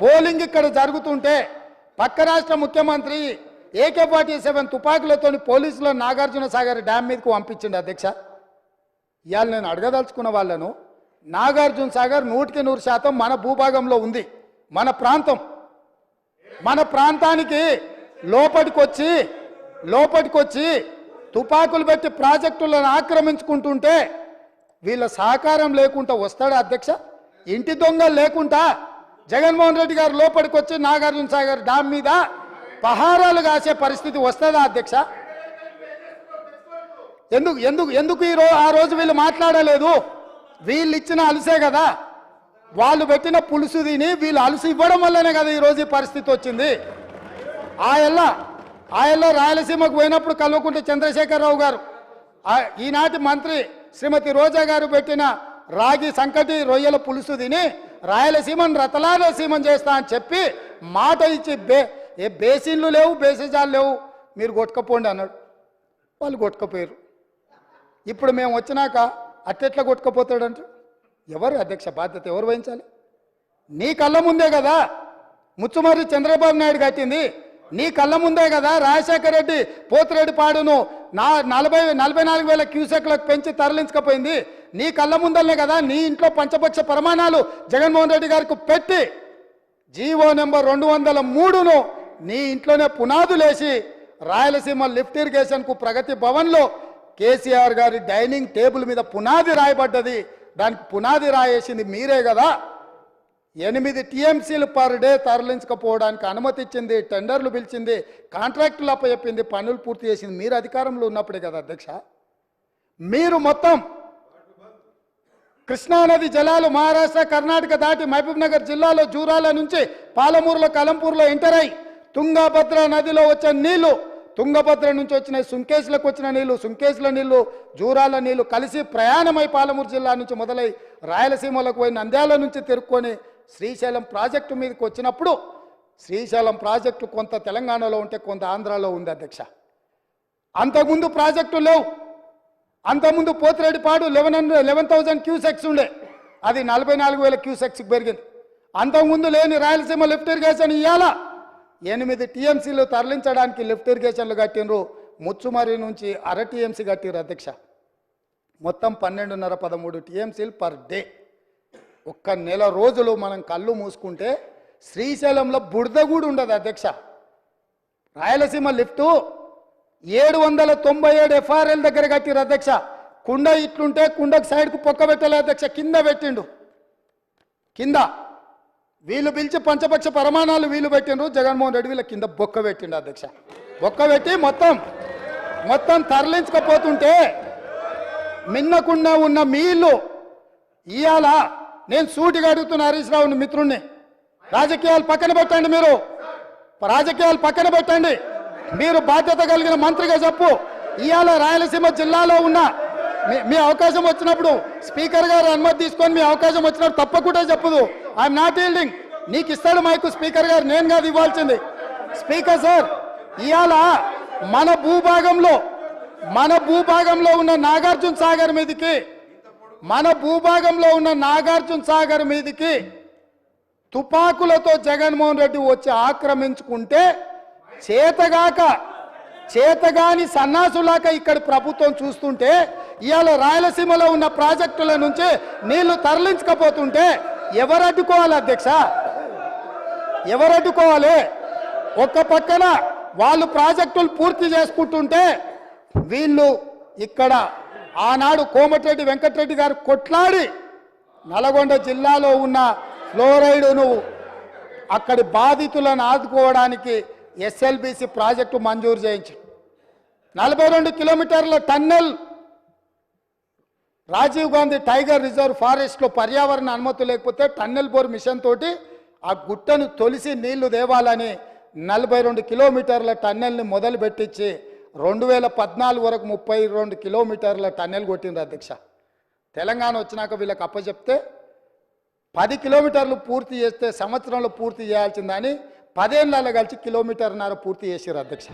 Polling ఇక్కడ జరుగుతుంటే పక్క రాష్ట్ర ముఖ్యమంత్రి AK-47 తుపాకులతో పోలీసులు నాగార్జున సాగర్ డ్యామ్ మీదకు పంపించిండు అధ్యక్ష. ఇవాళ నేను అడగదలుచుకున్న వాళ్ళను, నాగార్జున సాగర్ 100% మన భూభాగంలో ఉంది. మన ప్రాంతం, మన ప్రాంతానికి లోపటికొచ్చి తుపాకులు పెట్టి ప్రాజెక్టులను ఆక్రమించుకుంటుంటే వీళ్ళ సహకారం లేకుండా వస్తాడా అధ్యక్ష? ఇంటి దొంగలు లేకుండా జగన్మోహన్ రెడ్డి గారు లోపలికి వచ్చి నాగార్జున సాగర్ డ్యామ్ మీద పహారాలు కాసే పరిస్థితి వస్తుందా అధ్యక్ష? ఎందుకు ఆ రోజు వీళ్ళు మాట్లాడలేదు? వీళ్ళు ఇచ్చిన అలసే కదా, వాళ్ళు పెట్టిన పులుసు తిని వీళ్ళు అలసి ఇవ్వడం వల్లనే కదా ఈరోజు ఈ పరిస్థితి వచ్చింది. ఆయల్లో రాయలసీమకు పోయినప్పుడు కల్వకుంట్ల చంద్రశేఖరరావు గారు, ఈనాటి మంత్రి శ్రీమతి రోజా గారు పెట్టిన రాగి సంకటి రొయ్యల పులుసు తిని రాయలసీమను రతలాలసీమను చేస్తా అని చెప్పి మాట ఇచ్చి బేసిన్లు లేవు, బేసిజాలు లేవు, మీరు కొట్టుకపోండి అన్నాడు. వాళ్ళు కొట్టుకపోయారు. ఇప్పుడు మేము వచ్చినాక అట్టెట్లా కొట్టుకపోతాడంట? ఎవరు అధ్యక్ష బాధ్యత ఎవరు వహించాలి? నీ కళ్ళ ముందే కదా ముచ్చుమర్రి చంద్రబాబు నాయుడు కట్టింది, నీ కళ్ళ ముందే కదా రాజశేఖర రెడ్డి పోతిరెడ్డి పాడును 44,000 క్యూసెక్లకు పెంచి తరలించకపోయింది. నీ కళ్ళ ముందలనే కదా నీ ఇంట్లో పంచపక్ష ప్రమాణాలు జగన్మోహన్ రెడ్డి గారికి పెట్టి జీవో నెంబర్ 203ను నీ ఇంట్లోనే పునాదులేసి రాయలసీమ లిఫ్ట్ ఇరిగేషన్కు ప్రగతి భవన్లో కేసీఆర్ గారి డైనింగ్ టేబుల్ మీద పునాది రాయబడ్డది. దానికి పునాది రాయేసింది మీరే కదా. 8 TMCలు పర్ డే తరలించకపోవడానికి అనుమతి ఇచ్చింది, టెండర్లు పిలిచింది, కాంట్రాక్టులు అప్పచెప్పింది, పనులు పూర్తి చేసింది మీరు అధికారంలో ఉన్నప్పుడే కదా అధ్యక్ష. మీరు మొత్తం కృష్ణానది జలాలు మహారాష్ట్ర కర్ణాటక దాటి మహబూబ్ నగర్ జిల్లాలో జూరాల నుంచి పాలమూరులో కలంపూర్లో ఎంటర్ అయి తుంగభద్ర నదిలో వచ్చే నీళ్లు, తుంగభద్ర నుంచి వచ్చిన సుంకేశ్లకు వచ్చిన నీళ్లు, సుంకేశ్ల నీళ్లు జూరాల నీళ్లు కలిసి ప్రయాణమై పాలమూరు జిల్లా నుంచి మొదలై రాయలసీమలకు పోయి నంద్యాల నుంచి తిరుక్కొని శ్రీశైలం ప్రాజెక్టు మీదకి వచ్చినప్పుడు శ్రీశైలం ప్రాజెక్టు కొంత తెలంగాణలో ఉంటే కొంత ఆంధ్రాలో ఉంది అధ్యక్ష. అంతకుముందు ప్రాజెక్టు లేవు. అంతకుముందు పోతిరెడ్డిపాడు 11,000 క్యూసెక్స్ ఉండే, అది 44,000 క్యూసెక్స్కి పెరిగింది. అంతకుముందు లేని రాయలసీమ లిఫ్ట్ ఇరిగేషన్ ఇవ్వాలా 8 TMCలు తరలించడానికి లిఫ్ట్ ఇరిగేషన్లు కట్టినరు. ముచ్చుమర్రి నుంచి 1/2 TMC కట్టిరు అధ్యక్ష. మొత్తం 12.5-13 TMCలు పర్ డే. ఒక్క నెల రోజులు మనం కళ్ళు మూసుకుంటే శ్రీశైలంలో బురద కూడా ఉండదు అధ్యక్ష. రాయలసీమ లిఫ్టు 797 FRL దగ్గర కట్టిరు అధ్యక్ష. కుండ ఇట్లుంటే కుండకు సైడ్కు పొక్క పెట్టలే అధ్యక్ష, కింద పెట్టిండు. కింద వీళ్ళు పిలిచి పంచపక్ష ప్రమాణాలు వీళ్ళు పెట్టిండ్రు, జగన్మోహన్ రెడ్డి వీళ్ళ కింద బొక్క పెట్టిండు అధ్యక్ష. బొక్క పెట్టి మొత్తం తరలించకపోతుంటే మిన్నకుండా ఉన్న మీళ్ళు ఇవాళ నేను సూటిగా అడుగుతున్న హరీష్ రావుని మిత్రుణ్ణి, రాజకీయాలు పక్కన పెట్టండి, మీరు రాజకీయాలు పక్కన పెట్టండి, మీరు బాధ్యత కలిగిన మంత్రిగా చెప్పు. ఇవాళ రాయలసీమ జిల్లాలో ఉన్న మీ అవకాశం వచ్చినప్పుడు స్పీకర్ గారు అనుమతి తీసుకొని మీ అవకాశం వచ్చినప్పుడు తప్పకుండా చెప్పదు. I'm not yielding. నీకు ఇస్తాడు మైకు స్పీకర్ గారు, నేను కాదు ఇవ్వాల్సింది. స్పీకర్ సార్, ఇవాళ మన భూభాగంలో ఉన్న నాగార్జున సాగర్ మీదకి తుపాకులతో జగన్మోహన్ రెడ్డి వచ్చి ఆక్రమించుకుంటే చేతగాని సన్నాసులాక ఇక్కడ ప్రభుత్వం చూస్తుంటే ఇవాళ రాయలసీమలో ఉన్న ప్రాజెక్టుల నుంచి నీళ్లు తరలించకపోతుంటే ఎవరు అడ్డుకోవాలి అధ్యక్ష? ఎవరు అడ్డుకోవాలి? ఒక్క పక్కన వాళ్ళు ప్రాజెక్టులు పూర్తి చేసుకుంటుంటే వీళ్ళు ఇక్కడ ఆనాడు కోమటిరెడ్డి వెంకటరెడ్డి గారు కొట్లాడి నల్గొండ జిల్లాలో ఉన్న ఫ్లోరైడును అక్కడి బాధితులను ఆదుకోవడానికి SLBC ప్రాజెక్టు మంజూరు చేయించి 42 కిలోమీటర్ల tunnel Rajiv Gandhi tiger reserve ఫారెస్ట్లో పర్యావరణ అనుమతి లేకపోతే టన్నెల్ బోర్ మిషన్ తోటి ఆ గుట్టను తొలిసి నీళ్లు దేవాలని 42 కిలోమీటర్ల టన్నెల్ని మొదలు పెట్టించి 2014 వరకు 32 కిలోమీటర్ల టన్నెల్ కొట్టింది అధ్యక్ష. తెలంగాణ వచ్చినాక వీళ్ళకి అప్పచెప్తే 10 కిలోమీటర్లు పూర్తి చేస్తే సంవత్సరంలో పూర్తి చేయాల్సిందని 10 ఏళ్ళలో కలిసి 1.5 కిలోమీటర్ పూర్తి చేసారు అధ్యక్ష.